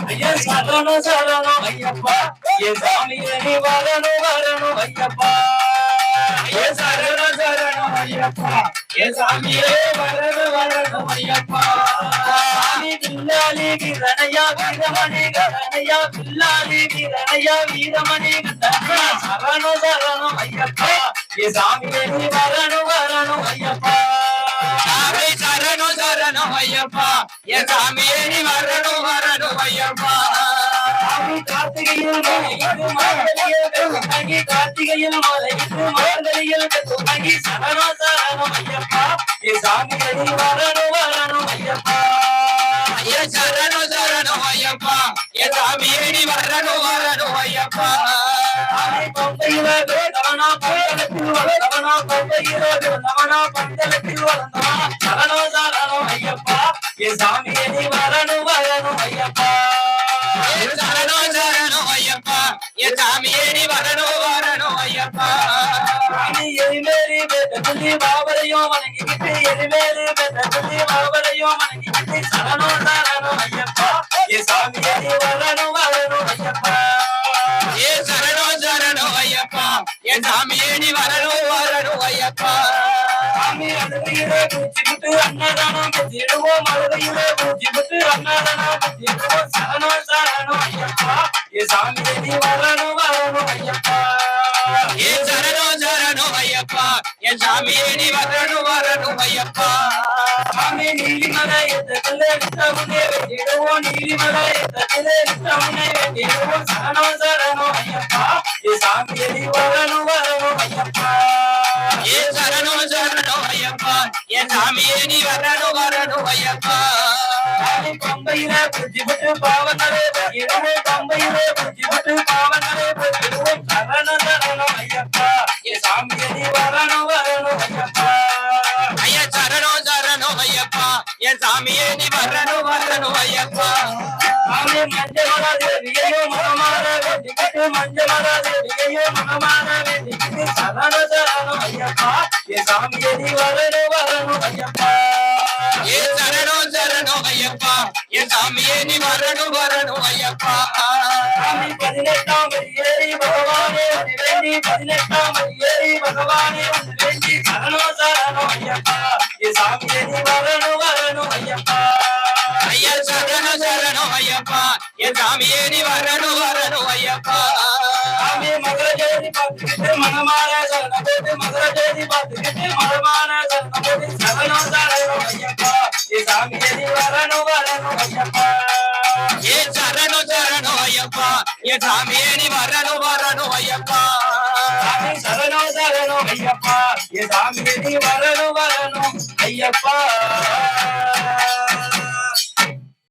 ஐயா சரணம் சரணம் ஐயப்பா என் சாமியே நீ வரணும் வரணும் ஐயப்பா ஐயா சரணம் சரணம் ஐயப்பா என் சாமியே வரணும் வரணும் ஐயப்பா சாமி பில்லாலி வீரனையா வீரமணி கரணையா பில்லாலி வீரனையா வீரமணி கரணையா சரணம் சரணம் ஐயப்பா என் சாமியே நீ வரணும் வரணும் ஐயப்பா சாமி சரணம் சரணம் ஐயப்பா என் சாமியே நீ வரணும் வரணும் ஐயப்பா சாமி கார்த்திகையில் மலையிட்டு கார்த்திகையில் மலையிட்டு மார்கழியில் துவங்கி சரணம் சரணம் ஐயப்பா என் சாமியே நீ வரணும் வரணும் ஐயப்பா ஐயா சரணம் சரணம் ஐயப்பா என் சாமியே நீ வரணும் வரணும் ஐயப்பா பம்பையில கவனா பந்தலத்தில் வளர்ந்தவனா பம்பையில கவனா பந்தலத்தில் வளர்ந்தவனா சரணம் சரணம் ஐயப்பா என் சாமியே நீ வரணும் வரணும் ஐயப்பா சரணம் சரணம் ஐயப்பா என் சாமியே நீ வரணும் வரணும் ஐயப்பா எரிமேறி சொல்லி பாவரையும் வணங்கிக்கிட்டு எரிமேறி சொல்லி பாவரையும் வணங்கிக்கிட்டு சரணம் சரணம் ஐயப்பா என் சாமியே நீ வரணும் வரணும் ஐயப்பா ஏ சரணம் சரணம் ஐயப்பா என் சாமியே நீ வரணும் வரணும் ஐயப்பா சாமி அழுகையிலே பூச்சி விட்டு அன்னதானம் பெற்றிடுவோம் அழுகையிலே பூச்சி விட்டு அன்னதானம் பெற்றிடுவோம் சரணம் சரணம் ஐயப்பா என் சாமியே நீ வரணும் வரணும் ஐயப்பா ஏ சரணம் சரணம் ஐயப்பா என் சாமியே நீ வரணும் வரணும் ஐயப்பா சாமி நீலிமலை எத்தத்திலே நித்தமுனே வெட்டிடுவோம் நீலிமலை எத்தத்திலே நித்தமுனே வெட்டிடுவோம் சரணம் சரணம் ஐயப்பா என் சாமியே நீ வரணும் வரணும் ஐயப்பா ஏ சரணம் சரணம் ஐயப்பா என் சாமியே நீ வரணும் வரணும் ஐயப்பா சாமி பம்பையில புஜிபட்டு பாவங்களே வெட்டிடுவோம் பம்பையிலே புஜிபட்டு பாவங்களே வெட்டிடுவோம் சரணம் சரணம் ஐயப்பா என் சாமியே நீ வரணும் வரணும் ஐயப்பா ஐயா சரணம் சரணம் ஐயப்பா என் சாமியே நீ வரணும் வரணும் ஐயப்பா சாமி மஞ்சமலா தேவியையோ மகமான வெட்டிக்கிட்டு மஞ்சமலா தேவியையோ மகமான வெட்டிக்கிட்டு சரணம் சரணம் ஐயப்பா என் சாமியே நீ வரணும் வரணும் ஐயப்பா ஏ சரணம் சரணம் ஐயப்பா என் சாமியே நீ வரணும் வரணும் ஐயப்பா சாமி 18ஆம் ஏறி பகவானே வேண்டி 18ஆம் ஏறி பகவானே வேண்டி சரணம் சரணம் ஐயப்பா என் சாமியே நீ வரணும் வரணும் ஐயப்பா ஐயா சரணம் சரணம் ஐயப்பா என் சாமியே நீ வரணும் வரணும் ஐயப்பா சாமி மதுர ஜோதி பார்த்துக்கிட்டு மனமான சரணம் போட்டு மதுர ஜோதி பார்த்துக்கிட்டு மனமான சரணம் போட்டு சரணம் சரணம் ஐயப்பா என் சாமியே நீ வரணும் வரணும் ஐயப்பா ஏ சரணம் சரணம் ஐயப்பா என் சாமியே நீ வரணும் வரணும் ஐயப்பா சாமி சரணம் சரணம் ஐயப்பா என் சாமியே நீ வரணும் வரணும் ஐயப்பா